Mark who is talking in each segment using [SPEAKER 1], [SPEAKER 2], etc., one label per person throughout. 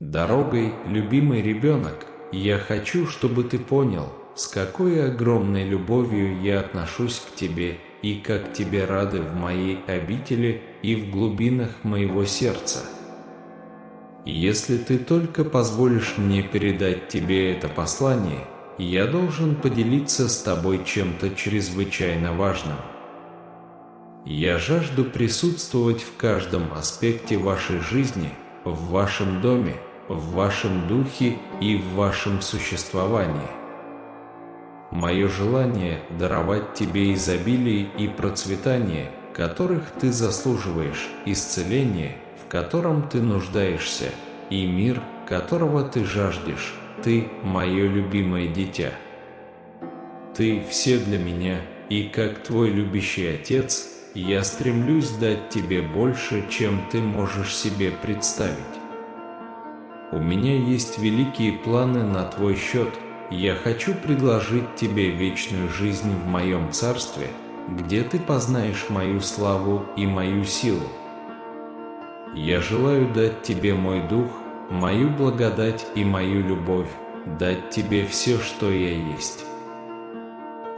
[SPEAKER 1] Дорогой, любимый ребенок, я хочу, чтобы ты понял, с какой огромной любовью я отношусь к тебе и как тебе рады в моей обители и в глубинах моего сердца. Если ты только позволишь мне передать тебе это послание, я должен поделиться с тобой чем-то чрезвычайно важным. Я жажду присутствовать в каждом аспекте вашей жизни, в вашем доме, в вашем духе и в вашем существовании. Мое желание даровать тебе изобилие и процветание, которых ты заслуживаешь, исцеление, в котором ты нуждаешься, и мир, которого ты жаждешь. Ты – мое любимое дитя. Ты – все для меня, и как твой любящий отец, я стремлюсь дать тебе больше, чем ты можешь себе представить. У меня есть великие планы на твой счет. Я хочу предложить тебе вечную жизнь в моем царстве, где ты познаешь мою славу и мою силу. Я желаю дать тебе мой дух, мою благодать и мою любовь, дать тебе все, что я есть.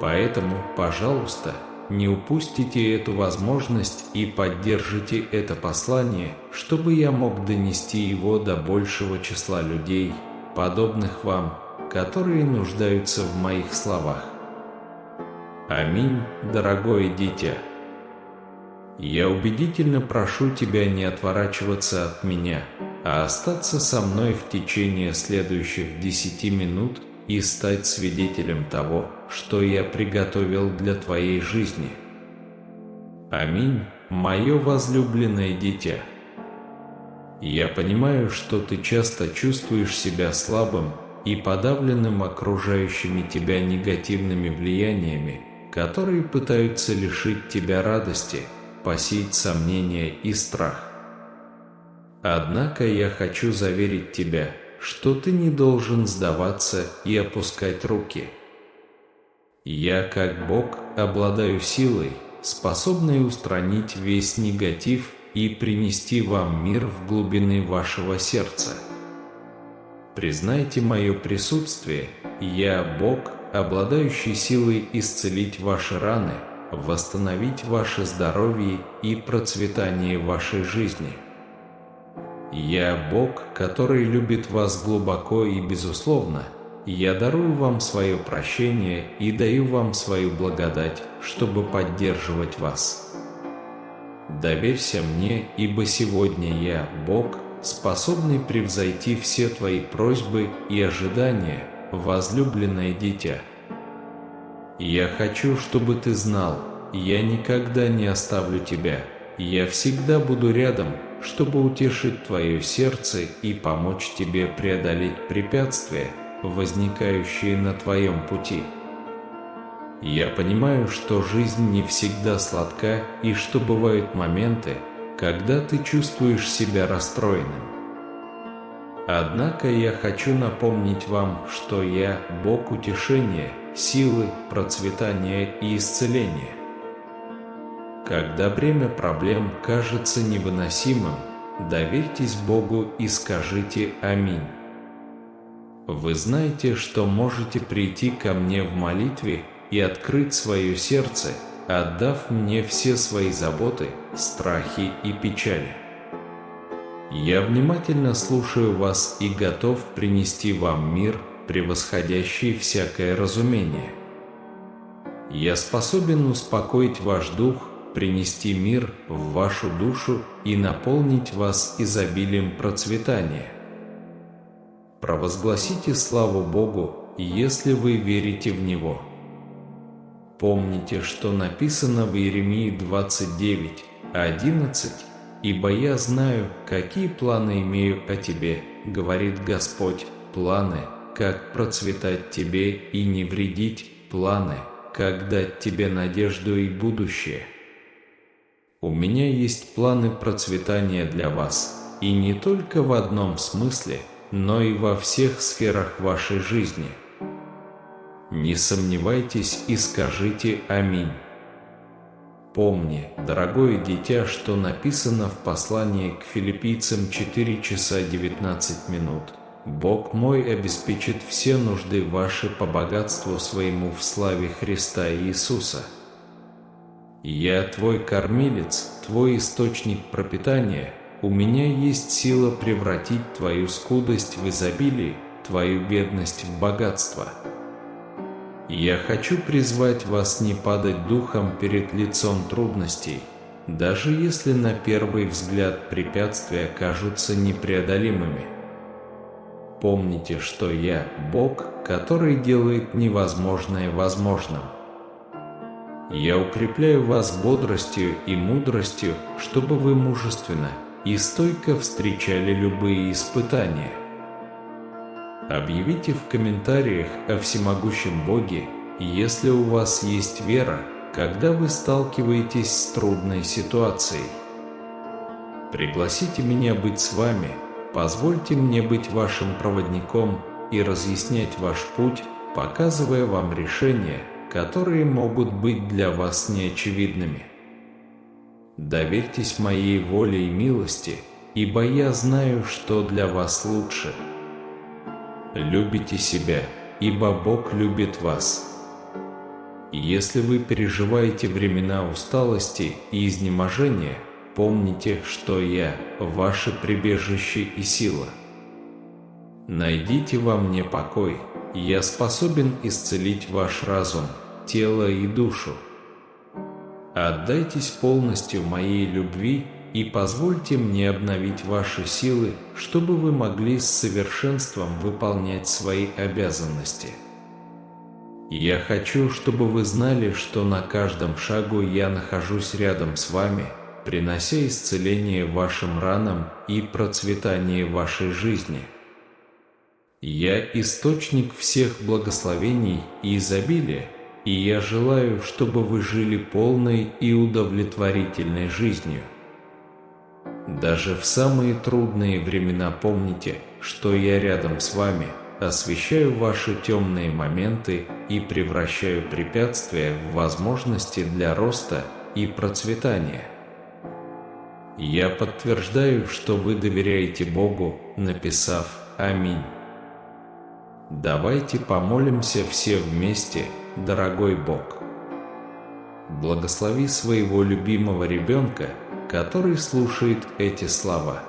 [SPEAKER 1] Поэтому, пожалуйста, не упустите эту возможность и поддержите это послание, чтобы я мог донести его до большего числа людей, подобных вам, которые нуждаются в моих словах. Аминь, дорогое дитя. Я убедительно прошу тебя не отворачиваться от меня, а остаться со мной в течение следующих 10 минут и стать свидетелем того, что я приготовил для твоей жизни. Аминь, мое возлюбленное дитя. Я понимаю, что ты часто чувствуешь себя слабым и подавленным окружающими тебя негативными влияниями, которые пытаются лишить тебя радости, посеять сомнения и страх. Однако я хочу заверить тебя, что ты не должен сдаваться и опускать руки. Я, как Бог, обладаю силой, способной устранить весь негатив и принести вам мир в глубины вашего сердца. Признайте мое присутствие, я Бог, обладающий силой исцелить ваши раны, восстановить ваше здоровье и процветание вашей жизни. Я Бог, который любит вас глубоко и безусловно. Я дарую вам свое прощение и даю вам свою благодать, чтобы поддерживать вас. Доверься мне, ибо сегодня я, Бог, способный превзойти все твои просьбы и ожидания, возлюбленное дитя. Я хочу, чтобы ты знал, я никогда не оставлю тебя, я всегда буду рядом, чтобы утешить твое сердце и помочь тебе преодолеть препятствия, возникающие на твоем пути. Я понимаю, что жизнь не всегда сладка и что бывают моменты, когда ты чувствуешь себя расстроенным. Однако я хочу напомнить вам, что я Бог утешения, силы, процветания и исцеления. Когда бремя проблем кажется невыносимым, доверьтесь Богу и скажите «Аминь». Вы знаете, что можете прийти ко мне в молитве и открыть свое сердце, отдав мне все свои заботы, страхи и печали. Я внимательно слушаю вас и готов принести вам мир, превосходящий всякое разумение. Я способен успокоить ваш дух, принести мир в вашу душу и наполнить вас изобилием процветания. Провозгласите славу Богу, если вы верите в Него. Помните, что написано в Иеремии 29:11: «Ибо я знаю, какие планы имею о тебе, говорит Господь, планы, как процветать тебе и не вредить, планы, как дать тебе надежду и будущее». У меня есть планы процветания для вас, и не только в одном смысле, но и во всех сферах вашей жизни. Не сомневайтесь и скажите «Аминь». Помни, дорогое дитя, что написано в послании к Филиппийцам 4 часа 19 минут. Бог мой обеспечит все нужды ваши по богатству своему в славе Христа Иисуса. Я твой кормилец, твой источник пропитания, у меня есть сила превратить твою скудость в изобилие, твою бедность в богатство. Я хочу призвать вас не падать духом перед лицом трудностей, даже если на первый взгляд препятствия кажутся непреодолимыми. Помните, что я – Бог, который делает невозможное возможным. Я укрепляю вас бодростью и мудростью, чтобы вы мужественно и стойко встречали любые испытания. Объявите в комментариях о всемогущем Боге, если у вас есть вера, когда вы сталкиваетесь с трудной ситуацией. Пригласите меня быть с вами, позвольте мне быть вашим проводником и разъяснять ваш путь, показывая вам решения, которые могут быть для вас неочевидными. Доверьтесь моей воле и милости, ибо я знаю, что для вас лучше. Любите себя, ибо Бог любит вас. Если вы переживаете времена усталости и изнеможения, помните, что я – ваше прибежище и сила. Найдите во мне покой, я способен исцелить ваш разум, тело и душу. Отдайтесь полностью моей любви и позвольте мне обновить ваши силы, чтобы вы могли с совершенством выполнять свои обязанности. Я хочу, чтобы вы знали, что на каждом шагу я нахожусь рядом с вами, принося исцеление вашим ранам и процветание вашей жизни. Я источник всех благословений и изобилия, и я желаю, чтобы вы жили полной и удовлетворительной жизнью. Даже в самые трудные времена помните, что я рядом с вами, освещаю ваши темные моменты и превращаю препятствия в возможности для роста и процветания. Я подтверждаю, что вы доверяете Богу, написав «Аминь». Давайте помолимся все вместе, дорогой Бог. Благослови своего любимого ребенка, который слушает эти слова.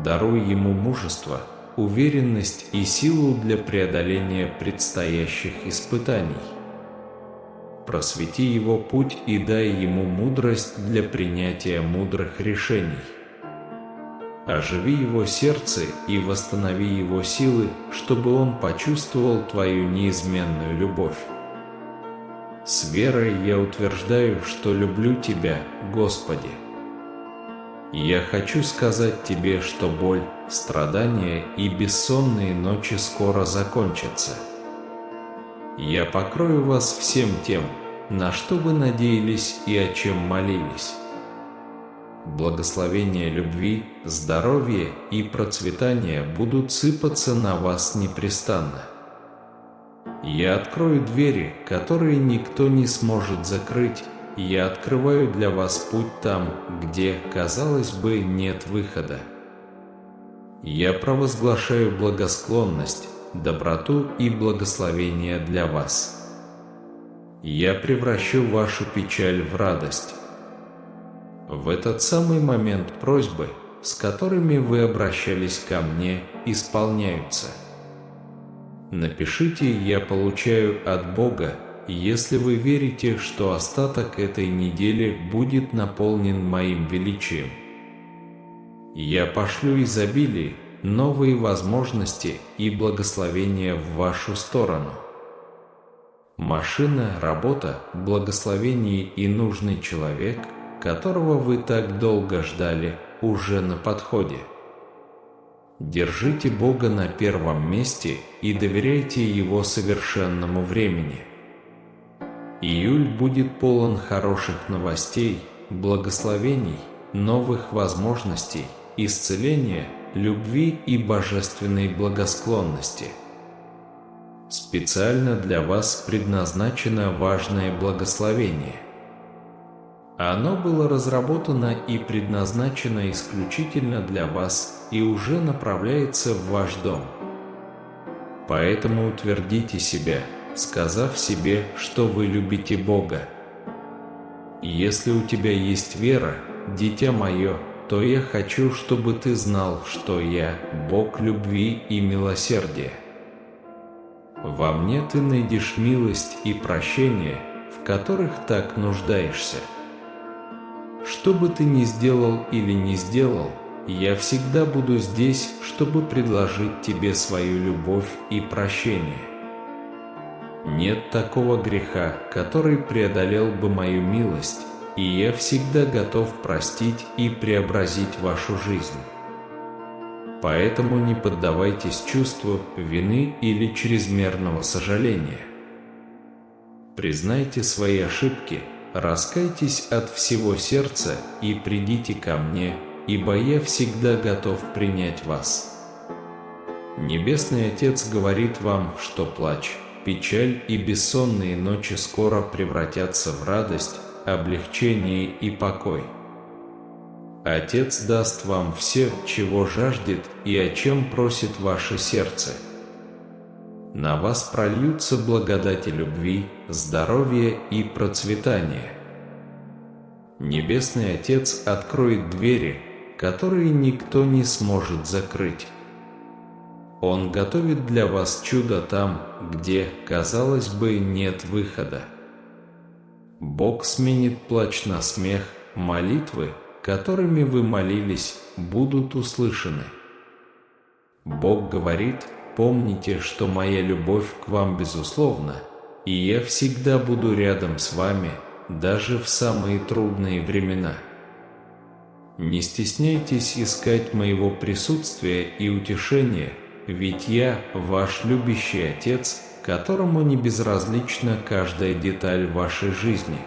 [SPEAKER 1] Даруй ему мужество, уверенность и силу для преодоления предстоящих испытаний. Просвети его путь и дай ему мудрость для принятия мудрых решений. Оживи его сердце и восстанови его силы, чтобы он почувствовал твою неизменную любовь. С верой я утверждаю, что люблю Тебя, Господи. Я хочу сказать Тебе, что боль, страдания и бессонные ночи скоро закончатся. Я покрою вас всем тем, на что вы надеялись и о чем молились. Благословения любви, здоровья и процветания будут сыпаться на вас непрестанно. Я открою двери, которые никто не сможет закрыть, я открываю для вас путь там, где, казалось бы, нет выхода. Я провозглашаю благосклонность, доброту и благословение для вас. Я превращу вашу печаль в радость. В этот самый момент просьбы, с которыми вы обращались ко мне, исполняются. Напишите «Я получаю от Бога», если вы верите, что остаток этой недели будет наполнен моим величием. Я пошлю изобилие, новые возможности и благословения в вашу сторону. Машина, работа, благословение и нужный человек, которого вы так долго ждали, уже на подходе. Держите Бога на первом месте и доверяйте Его совершенному времени. Июль будет полон хороших новостей, благословений, новых возможностей, исцеления, любви и божественной благосклонности. Специально для вас предназначено важное благословение. Оно было разработано и предназначено исключительно для вас и уже направляется в ваш дом. Поэтому утвердите себя, сказав себе, что вы любите Бога. Если у тебя есть вера, дитя мое, то я хочу, чтобы ты знал, что я – Бог любви и милосердия. Во мне ты найдешь милость и прощение, в которых так нуждаешься. Что бы ты ни сделал или не сделал, я всегда буду здесь, чтобы предложить тебе свою любовь и прощение. Нет такого греха, который преодолел бы мою милость, и я всегда готов простить и преобразить вашу жизнь. Поэтому не поддавайтесь чувству вины или чрезмерного сожаления. Признайте свои ошибки, раскайтесь от всего сердца и придите ко мне, ибо я всегда готов принять вас. Небесный Отец говорит вам, что плач, печаль и бессонные ночи скоро превратятся в радость, облегчение и покой. Отец даст вам все, чего жаждет и о чем просит ваше сердце. На вас прольются благодати любви, здоровья и процветания. Небесный Отец откроет двери, которые никто не сможет закрыть. Он готовит для вас чудо там, где, казалось бы, нет выхода. Бог сменит плач на смех, молитвы, которыми вы молились, будут услышаны. Бог говорит: помните, что моя любовь к вам безусловна, и я всегда буду рядом с вами, даже в самые трудные времена. Не стесняйтесь искать моего присутствия и утешения, ведь я ваш любящий Отец, которому не безразлична каждая деталь вашей жизни.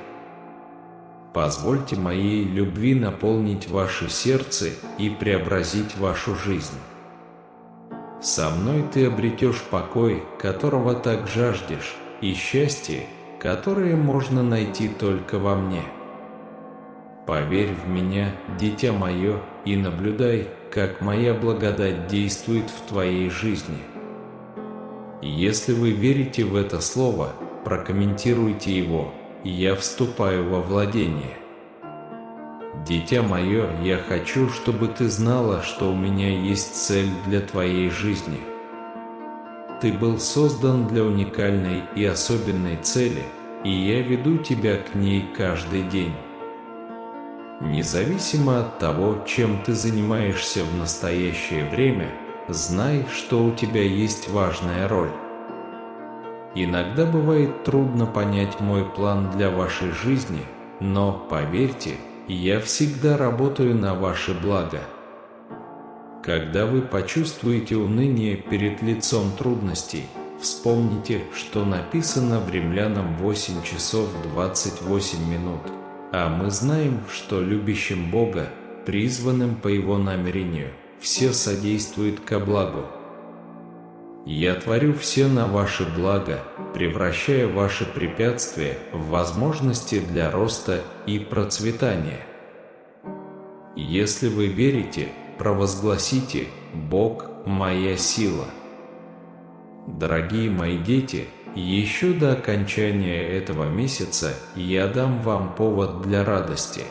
[SPEAKER 1] Позвольте моей любви наполнить ваше сердце и преобразить вашу жизнь. Со мной ты обретешь покой, которого так жаждешь, и счастье, которое можно найти только во мне. Поверь в меня, дитя мое, и наблюдай, как моя благодать действует в твоей жизни. Если вы верите в это слово, прокомментируйте его, и я вступаю во владение. Дитя мое, я хочу, чтобы ты знала, что у меня есть цель для твоей жизни. Ты был создан для уникальной и особенной цели, и я веду тебя к ней каждый день. Независимо от того, чем ты занимаешься в настоящее время, знай, что у тебя есть важная роль. Иногда бывает трудно понять мой план для вашей жизни, но, поверьте, я всегда работаю на ваше благо. Когда вы почувствуете уныние перед лицом трудностей, вспомните, что написано в Римлянам 8 часов 28 минут, а мы знаем, что любящим Бога, призванным по Его намерению, все содействует ко благу. Я творю все на ваше благо, превращая ваши препятствия в возможности для роста и процветания. Если вы верите, провозгласите: «Бог – моя сила». Дорогие мои дети, еще до окончания этого месяца я дам вам повод для радости.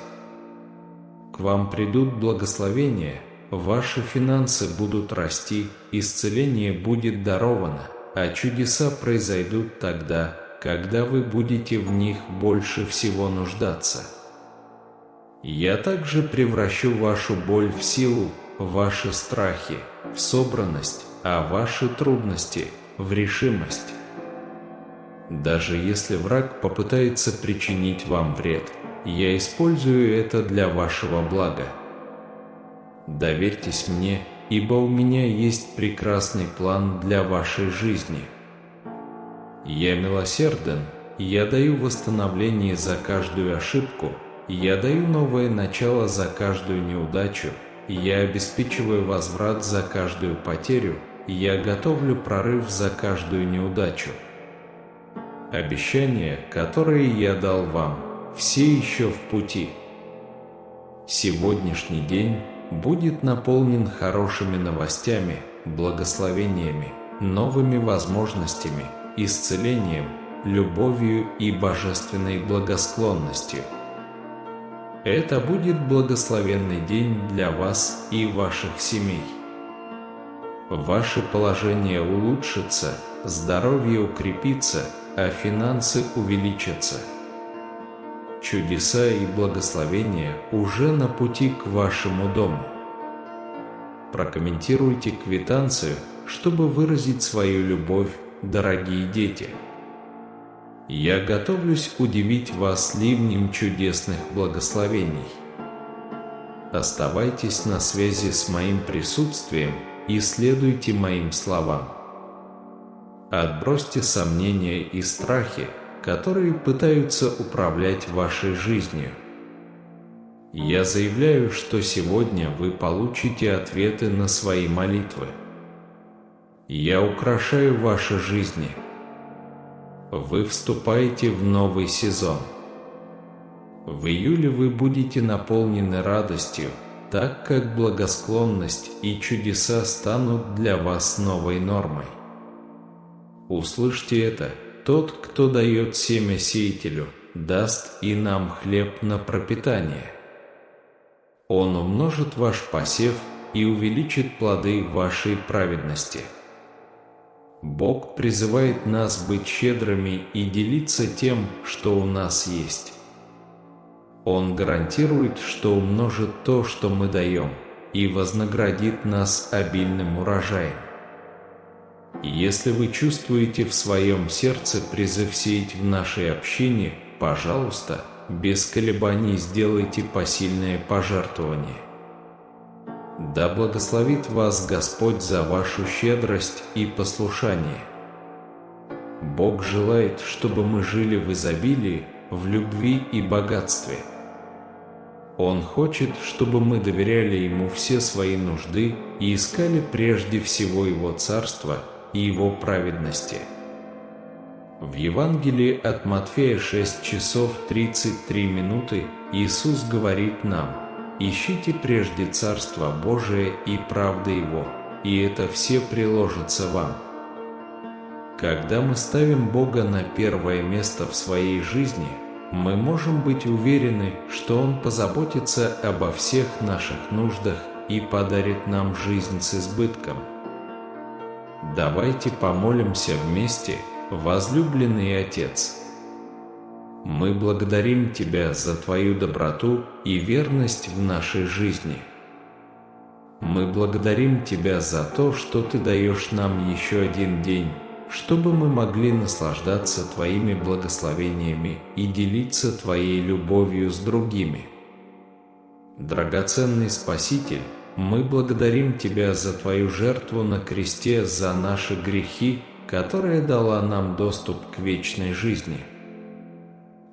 [SPEAKER 1] К вам придут благословения, ваши финансы будут расти, исцеление будет даровано, а чудеса произойдут тогда, когда вы будете в них больше всего нуждаться. Я также превращу вашу боль в силу, ваши страхи в собранность, а ваши трудности в решимость. Даже если враг попытается причинить вам вред, я использую это для вашего блага. Доверьтесь мне, ибо у меня есть прекрасный план для вашей жизни. Я милосерден, я даю восстановление за каждую ошибку, я даю новое начало за каждую неудачу, я обеспечиваю возврат за каждую потерю, я готовлю прорыв за каждую неудачу. Обещания, которые я дал вам, все еще в пути. Сегодняшний день будет наполнен хорошими новостями, благословениями, новыми возможностями, исцелением, любовью и божественной благосклонностью. Это будет благословенный день для вас и ваших семей. Ваше положение улучшится, здоровье укрепится, а финансы увеличатся. Чудеса и благословения уже на пути к вашему дому. Прокомментируйте квитанцию, чтобы выразить свою любовь, дорогие дети. Я готовлюсь удивить вас ливнем чудесных благословений. Оставайтесь на связи с моим присутствием и следуйте моим словам. Отбросьте сомнения и страхи, которые пытаются управлять вашей жизнью. Я заявляю, что сегодня вы получите ответы на свои молитвы. Я украшаю ваши жизни. Вы вступаете в новый сезон. В июле вы будете наполнены радостью, так как благосклонность и чудеса станут для вас новой нормой. Услышьте это: тот, кто дает семя сеятелю, даст и нам хлеб на пропитание. Он умножит ваш посев и увеличит плоды вашей праведности. Бог призывает нас быть щедрыми и делиться тем, что у нас есть. Он гарантирует, что умножит то, что мы даем, и вознаградит нас обильным урожаем. Если вы чувствуете в своем сердце призыв сеять в нашей общине, пожалуйста, без колебаний сделайте посильное пожертвование. Да благословит вас Господь за вашу щедрость и послушание. Бог желает, чтобы мы жили в изобилии, в любви и богатстве. Он хочет, чтобы мы доверяли Ему все свои нужды и искали прежде всего Его Царства и Его праведности. В Евангелии от Матфея 6 часов 33 минуты Иисус говорит нам: «Ищите прежде Царство Божие и правды Его, и это все приложится вам». Когда мы ставим Бога на первое место в своей жизни, мы можем быть уверены, что Он позаботится обо всех наших нуждах и подарит нам жизнь с избытком. Давайте помолимся вместе, возлюбленный Отец. Мы благодарим Тебя за Твою доброту и верность в нашей жизни. Мы благодарим Тебя за то, что Ты даешь нам еще один день, чтобы мы могли наслаждаться Твоими благословениями и делиться Твоей любовью с другими. Драгоценный Спаситель, мы благодарим Тебя за Твою жертву на кресте за наши грехи, которая дала нам доступ к вечной жизни.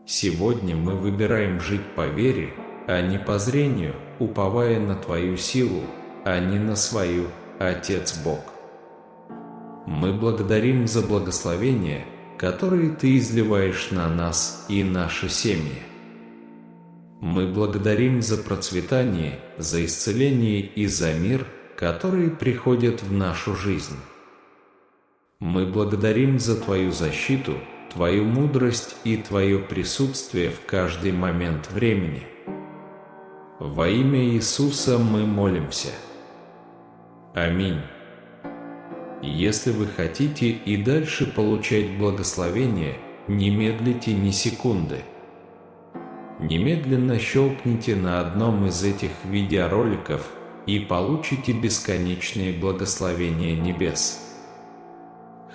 [SPEAKER 1] Сегодня мы выбираем жить по вере, а не по зрению, уповая на Твою силу, а не на свою, Отец Бог. Мы благодарим за благословения, которые Ты изливаешь на нас и наши семьи. Мы благодарим за процветание, за исцеление и за мир, которые приходят в нашу жизнь. Мы благодарим за Твою защиту, Твою мудрость и Твое присутствие в каждый момент времени. Во имя Иисуса мы молимся. Аминь. Если вы хотите и дальше получать благословение, не медлите ни секунды. Немедленно щелкните на одном из этих видеороликов и получите бесконечные благословения небес.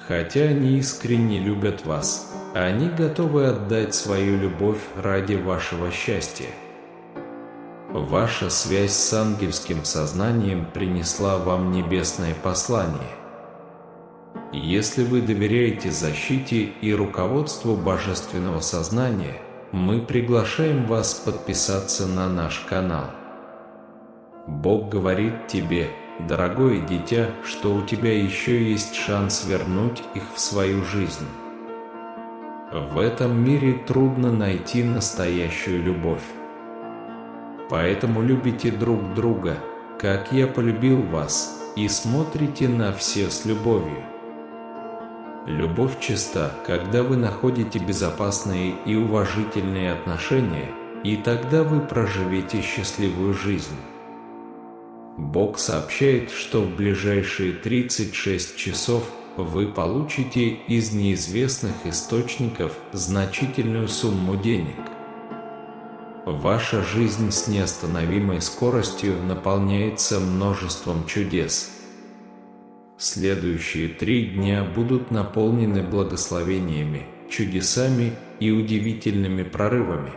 [SPEAKER 1] Хотя они искренне любят вас, они готовы отдать свою любовь ради вашего счастья. Ваша связь с ангельским сознанием принесла вам небесное послание. Если вы доверяете защите и руководству Божественного Сознания, мы приглашаем вас подписаться на наш канал. Бог говорит тебе, дорогое дитя, что у тебя еще есть шанс вернуть их в свою жизнь. В этом мире трудно найти настоящую любовь. Поэтому любите друг друга, как я полюбил вас, и смотрите на все с любовью. Любовь чиста, когда вы находите безопасные и уважительные отношения, и тогда вы проживете счастливую жизнь. Бог сообщает, что в ближайшие 36 часов вы получите из неизвестных источников значительную сумму денег. Ваша жизнь с неостановимой скоростью наполняется множеством чудес. Следующие 3 дня будут наполнены благословениями, чудесами и удивительными прорывами.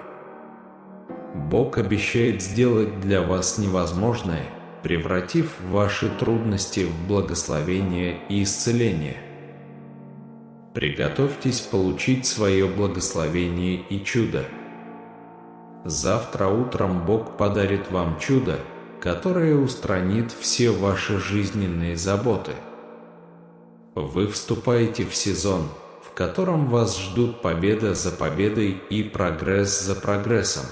[SPEAKER 1] Бог обещает сделать для вас невозможное, превратив ваши трудности в благословение и исцеление. Приготовьтесь получить свое благословение и чудо. Завтра утром Бог подарит вам чудо, которое устранит все ваши жизненные заботы. Вы вступаете в сезон, в котором вас ждут победа за победой и прогресс за прогрессом.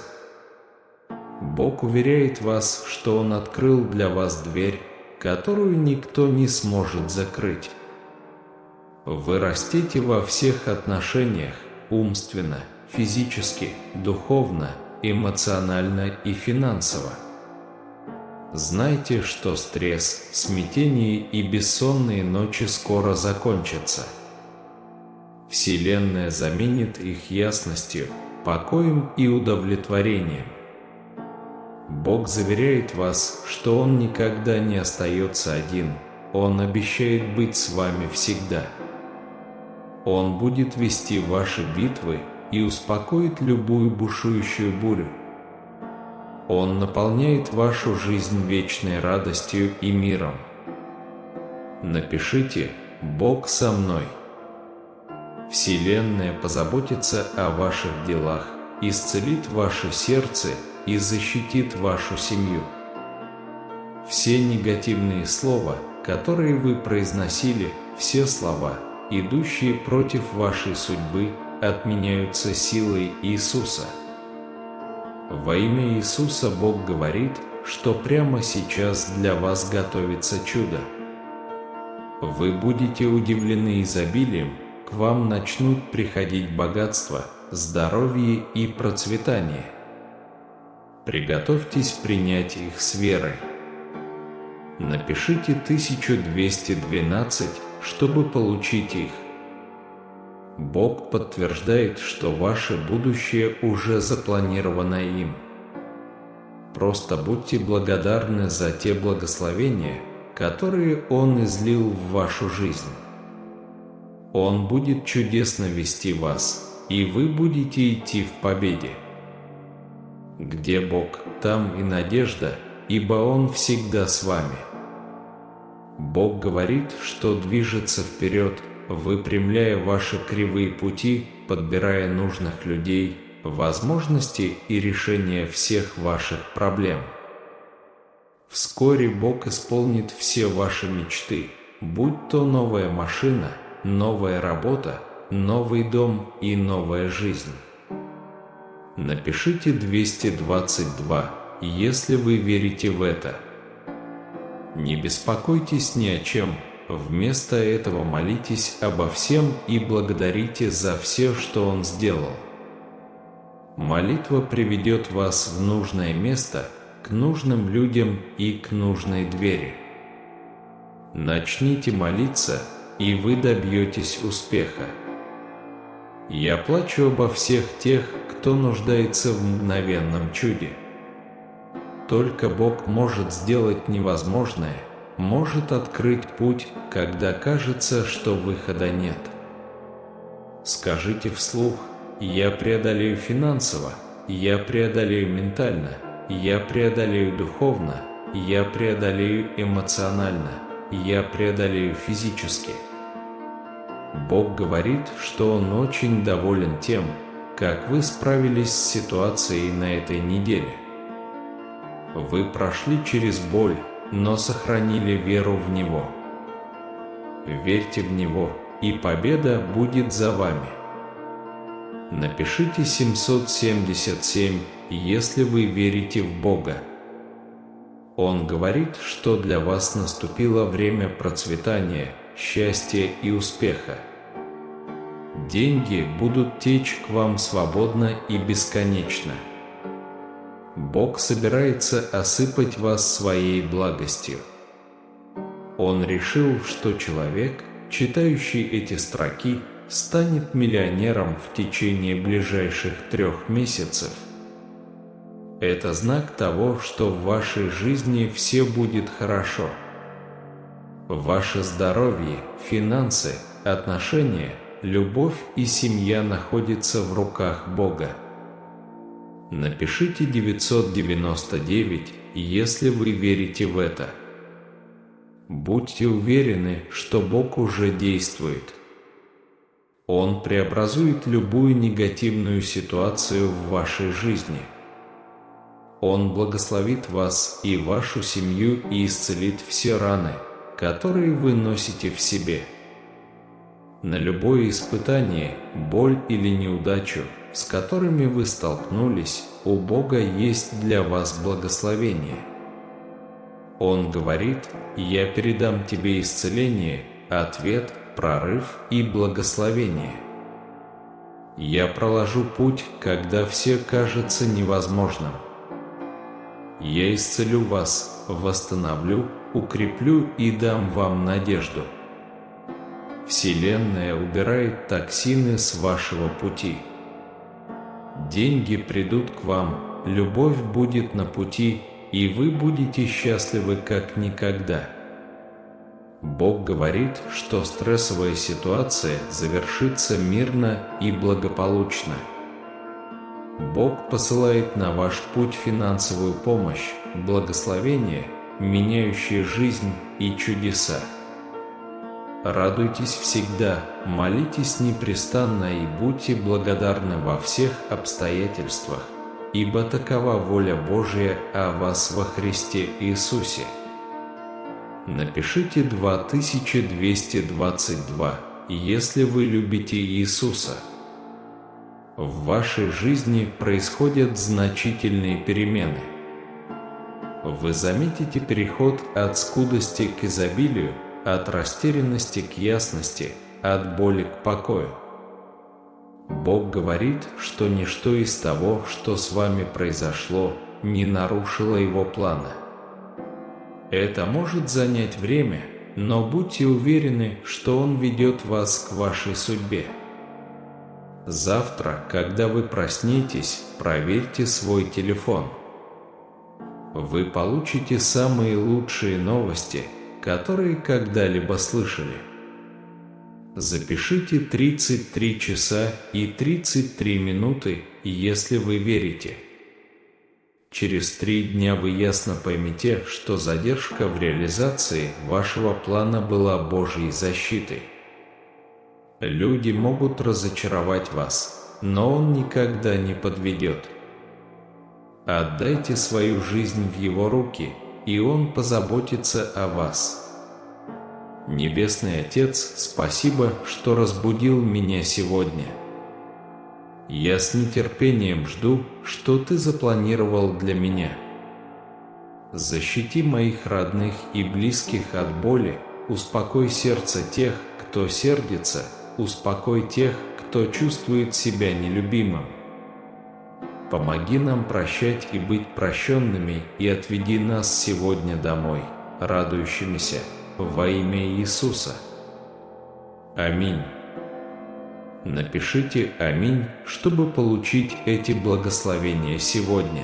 [SPEAKER 1] Бог уверяет вас, что Он открыл для вас дверь, которую никто не сможет закрыть. Вы растете во всех отношениях, умственно, физически, духовно, эмоционально и финансово. Знайте, что стресс, смятение и бессонные ночи скоро закончатся. Вселенная заменит их ясностью, покоем и удовлетворением. Бог заверяет вас, что Он никогда не остается один, Он обещает быть с вами всегда. Он будет вести ваши битвы и успокоит любую бушующую бурю. Он наполняет вашу жизнь вечной радостью и миром. Напишите «Бог со мной». Вселенная позаботится о ваших делах, исцелит ваше сердце и защитит вашу семью. Все негативные слова, которые вы произносили, все слова, идущие против вашей судьбы, отменяются силой Иисуса. Во имя Иисуса Бог говорит, что прямо сейчас для вас готовится чудо. Вы будете удивлены изобилием, к вам начнут приходить богатство, здоровье и процветание. Приготовьтесь принять их с верой. Напишите 1212, чтобы получить их. Бог подтверждает, что ваше будущее уже запланировано им. Просто будьте благодарны за те благословения, которые Он излил в вашу жизнь. Он будет чудесно вести вас, и вы будете идти в победе. Где Бог, там и надежда, ибо Он всегда с вами. Бог говорит, что движется вперед, выпрямляя ваши кривые пути, подбирая нужных людей, возможности и решения всех ваших проблем. Вскоре Бог исполнит все ваши мечты, будь то новая машина, новая работа, новый дом и новая жизнь. Напишите 222, если вы верите в это. Не беспокойтесь ни о чем, вместо этого молитесь обо всем и благодарите за все, что Он сделал. Молитва приведет вас в нужное место, к нужным людям и к нужной двери. Начните молиться, и вы добьетесь успеха. Я плачу обо всех тех, кто нуждается в мгновенном чуде. Только Бог может сделать невозможное, может открыть путь, когда кажется, что выхода нет. Скажите вслух: «Я преодолею финансово, я преодолею ментально, я преодолею духовно, я преодолею эмоционально, я преодолею физически». Бог говорит, что Он очень доволен тем, как вы справились с ситуацией на этой неделе. Вы прошли через боль, но сохранили веру в Него. Верьте в Него, и победа будет за вами. Напишите 777, если вы верите в Бога. Он говорит, что для вас наступило время процветания, счастья и успеха. Деньги будут течь к вам свободно и бесконечно. Бог собирается осыпать вас своей благостью. Он решил, что человек, читающий эти строки, станет миллионером в течение ближайших 3 месяцев. Это знак того, что в вашей жизни все будет хорошо. Ваше здоровье, финансы, отношения, любовь и семья находятся в руках Бога. Напишите 999, если вы верите в это. Будьте уверены, что Бог уже действует. Он преобразует любую негативную ситуацию в вашей жизни. Он благословит вас и вашу семью и исцелит все раны, которые вы носите в себе. На любое испытание, боль или неудачу, с которыми вы столкнулись, у Бога есть для вас благословение. Он говорит: «Я передам тебе исцеление, ответ, прорыв и благословение. Я проложу путь, когда все кажется невозможным. Я исцелю вас, восстановлю, укреплю и дам вам надежду». Вселенная убирает токсины с вашего пути. Деньги придут к вам, любовь будет на пути, и вы будете счастливы как никогда. Бог говорит, что стрессовая ситуация завершится мирно и благополучно. Бог посылает на ваш путь финансовую помощь, благословение, меняющие жизнь и чудеса. Радуйтесь всегда, молитесь непрестанно и будьте благодарны во всех обстоятельствах, ибо такова воля Божия о вас во Христе Иисусе. Напишите 2222, если вы любите Иисуса. В вашей жизни происходят значительные перемены. Вы заметите переход от скудости к изобилию, от растерянности к ясности, от боли к покою. Бог говорит, что ничто из того, что с вами произошло, не нарушило Его плана. Это может занять время, но будьте уверены, что Он ведет вас к вашей судьбе. Завтра, когда вы проснетесь, проверьте свой телефон. Вы получите самые лучшие новости, которые когда-либо слышали. Запишите 33 часа и 33 минуты, если вы верите. Через 3 дня вы ясно поймете, что задержка в реализации вашего плана была Божьей защитой. Люди могут разочаровать вас, но Он никогда не подведет. Отдайте свою жизнь в Его руки, и Он позаботится о вас. Небесный Отец, спасибо, что разбудил меня сегодня. Я с нетерпением жду, что Ты запланировал для меня. Защити моих родных и близких от боли, успокой сердце тех, кто сердится, успокой тех, кто чувствует себя нелюбимым. Помоги нам прощать и быть прощенными, и отведи нас сегодня домой, радующимися, во имя Иисуса. Аминь. Напишите «Аминь», чтобы получить эти благословения сегодня.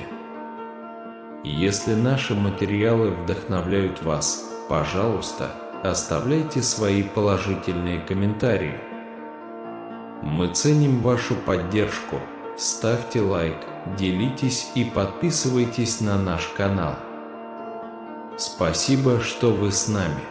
[SPEAKER 1] Если наши материалы вдохновляют вас, пожалуйста, оставляйте свои положительные комментарии. Мы ценим вашу поддержку. Ставьте лайк, делитесь и подписывайтесь на наш канал. Спасибо, что вы с нами.